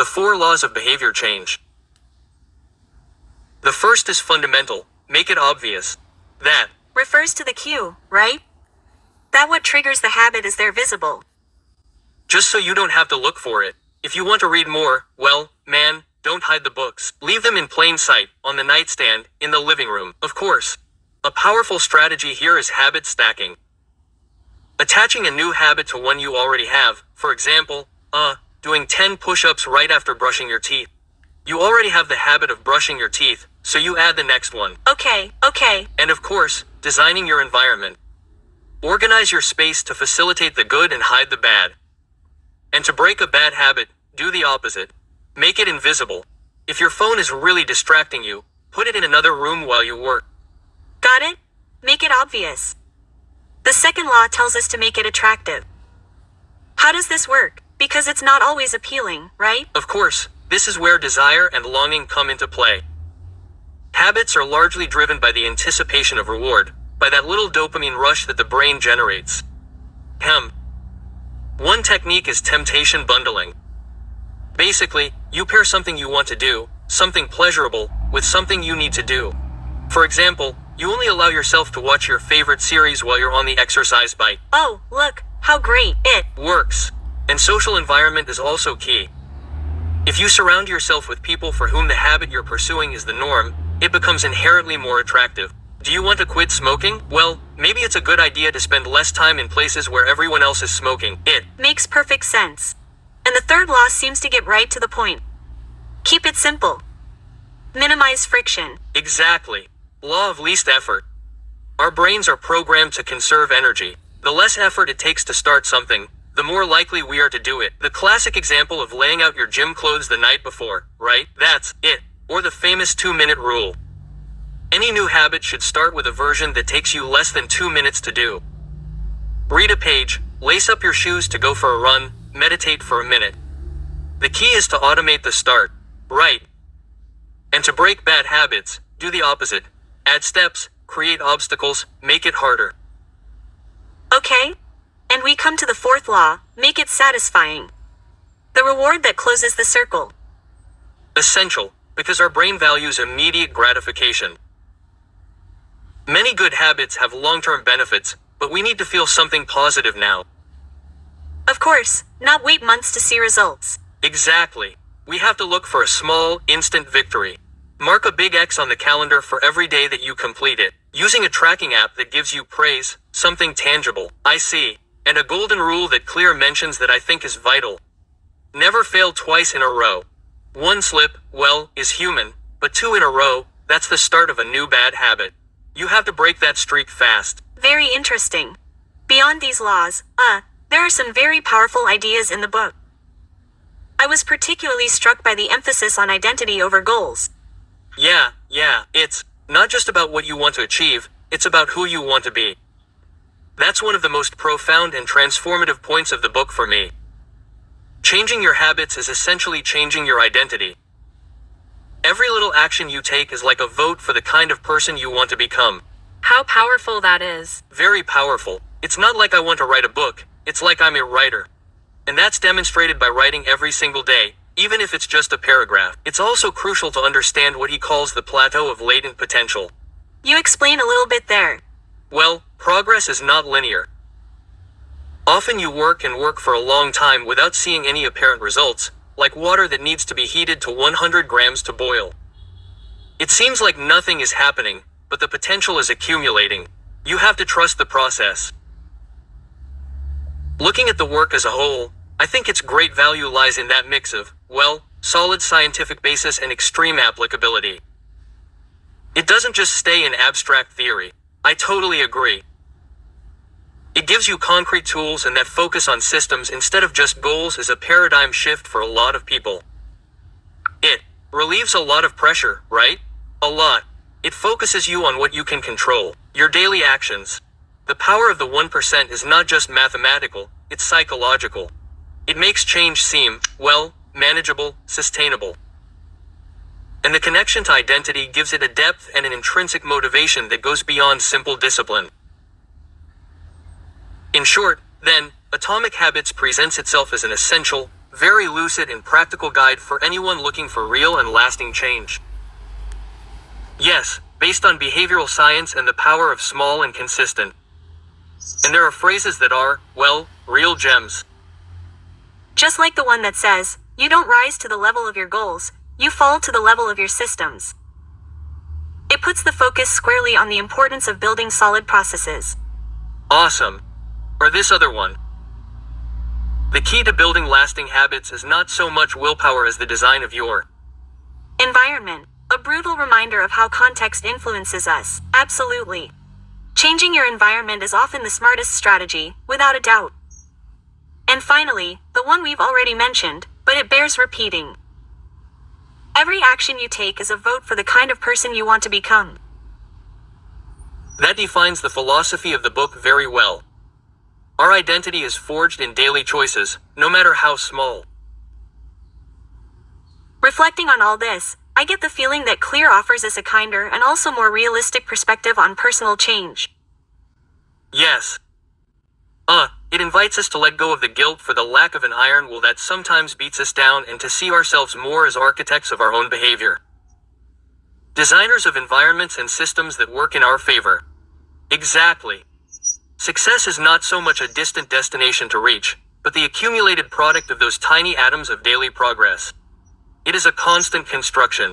The 4 laws of behavior change. The first is fundamental. Make it obvious. That refers to the cue, right? That what triggers the habit is there visible. just so you don't have to look for it. If you want to read more, well, man, don't hide the books. Leave them in plain sight, on the nightstand, in the living room. Of course. A powerful strategy here is habit stacking. Attaching a new habit to one you already have, for example, doing 10 push-ups right after brushing your teeth. You already have the habit of brushing your teeth, so you add the next one. Okay. And of course, designing your environment. Organize your space to facilitate the good and hide the bad. And to break a bad habit, do the opposite. Make it invisible. If your phone is really distracting you, put it in another room while you work. Got it? Make it obvious. The second law tells us to make it attractive. How does this work? Because it's not always appealing, right? Of course, this is where desire and longing come into play. Habits are largely driven by the anticipation of reward, by that little dopamine rush that the brain generates. One technique is temptation bundling. Basically, you pair something you want to do, something pleasurable, with something you need to do. For example, you only allow yourself to watch your favorite series while you're on the exercise bike. Oh, look, how great it Works. And social environment is also key. If you surround yourself with people for whom the habit you're pursuing is the norm, it becomes inherently more attractive. Do you want to quit smoking? Well, maybe it's a good idea to spend less time in places where everyone else is smoking. It makes perfect sense. And the third law seems to get right to the point. Keep it simple. Minimize friction. Exactly. Law of least effort. Our brains are programmed to conserve energy. The less effort it takes to start something, the more likely we are to do it. The classic example of laying out your gym clothes the night before, right? That's it. Or the famous 2-minute rule. Any new habit should start with a version that takes you less than 2 minutes to do. Read a page, lace up your shoes to go for a run, meditate for a minute. The key is to automate the start, right? And to break bad habits, do the opposite. Add steps, create obstacles, make it harder. Okay. And we come to the fourth law, make it satisfying. The reward that closes the circle. Essential, because our brain values immediate gratification. Many good habits have long-term benefits, but we need to feel something positive now. Of course, not wait months to see results. Exactly. We have to look for a small, instant victory. Mark a big X on the calendar for every day that you complete it. Using a tracking app that gives you praise, something tangible, I see, and a golden rule that Clear mentions that I think is vital. Never fail twice in a row. 1 slip, well, is human, but 2 in a row, that's the start of a new bad habit. You have to break that streak fast. Very interesting. Beyond these laws, there are some very powerful ideas in the book. I was particularly struck by the emphasis on identity over goals. Yeah, it's not just about what you want to achieve, it's about who you want to be. That's one of the most profound and transformative points of the book for me. Changing your habits is essentially changing your identity. Every little action you take is like a vote for the kind of person you want to become. How powerful that is. Very powerful. It's not like I want to write a book, it's like I'm a writer. And that's demonstrated by writing every single day, even if it's just a paragraph. It's also crucial to understand what he calls the plateau of latent potential. You explain a little bit there. Well, progress is not linear. Often you work and work for a long time without seeing any apparent results, like water that needs to be heated to 100 grams to boil. It seems like nothing is happening, but the potential is accumulating. You have to trust the process. Looking at the work as a whole, I think its great value lies in that mix of, well, solid scientific basis and extreme applicability. It doesn't just stay in abstract theory. I totally agree. It gives you concrete tools, and that focus on systems instead of just goals is a paradigm shift for a lot of people. It relieves a lot of pressure, right? A lot. It focuses you on what you can control, your daily actions. The power of the 1% is not just mathematical, it's psychological. It makes change seem, well, manageable, sustainable. And the connection to identity gives it a depth and an intrinsic motivation that goes beyond simple discipline. In short, then, Atomic Habits presents itself as an essential, very lucid and practical guide for anyone looking for real and lasting change. Yes, based on behavioral science and the power of small and consistent. And there are phrases that are, well, real gems. Just like the one that says, you don't rise to the level of your goals, you fall to the level of your systems. It puts the focus squarely on the importance of building solid processes. Awesome. Or this other one. The key to building lasting habits is not so much willpower as the design of your Environment. A brutal reminder of how context influences us. Absolutely. Changing your environment is often the smartest strategy, without a doubt. And finally, the one we've already mentioned, but it bears repeating. Every action you take is a vote for the kind of person you want to become. That defines the philosophy of the book very well. Our identity is forged in daily choices, no matter how small. Reflecting on all this, I get the feeling that Clear offers us a kinder and also more realistic perspective on personal change. Yes. It invites us to let go of the guilt for the lack of an iron will that sometimes beats us down and to see ourselves more as architects of our own behavior. Designers of environments and systems that work in our favor. Exactly. Success is not so much a distant destination to reach, but the accumulated product of those tiny atoms of daily progress. It is a constant construction,